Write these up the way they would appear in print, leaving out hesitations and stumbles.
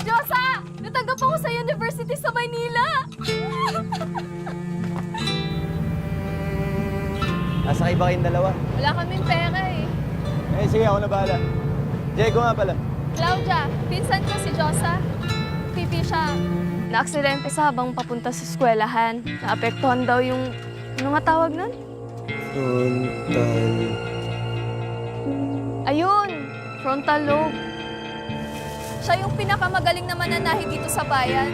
Diyosa! Natanggap ako sa University sa Maynila! Nasakay ba kayong dalawa? Wala kaming pera eh. Eh, sige, ako na bahala. Diego nga pala. Claudia, pinsan ko si Diyosa. Pipi siya. Na-aksidente sa habang papunta sa eskwelahan. Naapektuhan daw yung... Ano nga tawag nun? Ayun! Frontal lobe. Siya yung pinakamagaling na mananahi dito sa bayan.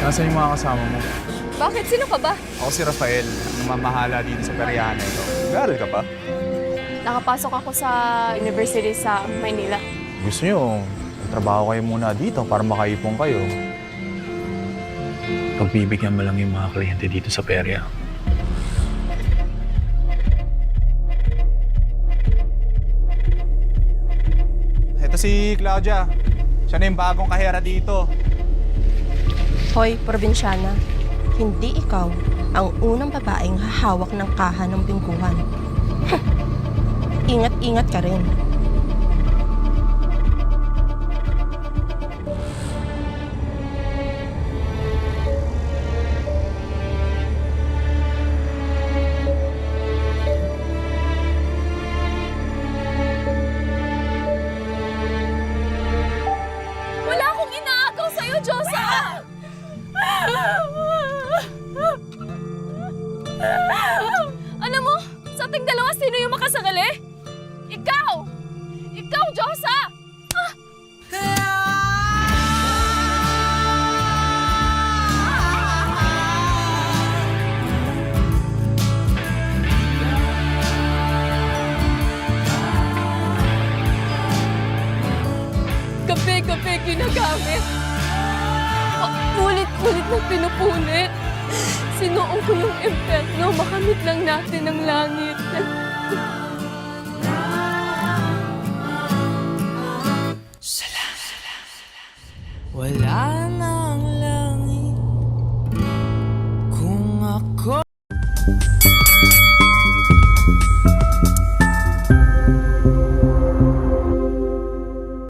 Nasaan yung mga kasama mo? Bakit? Sino ka ba? Ako si Rafael, namamahala dito sa peryahan na ito. Nag-aaral ka pa? Nakapasok ako sa university sa Maynila. Gusto nyo, trabaho kayo muna dito para makaipon kayo. Pagbibigyan mo lang yung mga kliyente dito sa perya. Ito si Claudia. Siya na yung bagong kahera dito. Hoy, probinsyana, hindi ikaw ang unang babaeng hahawak ng kaha ng bingkuhan. Ingat-ingat ka rin. Wala akong inaagaw sa'yo, Diyosa! Alam mo, sa ating dalawa, sino yung makasakali? Ikaw! Ikaw, Diyosa! Gabi-gabi ginagamit. Ulit-ulit na pinupunit. Sinuong ko yung impyerno, makamit lang natin ang langit. Wala nang langit kung ako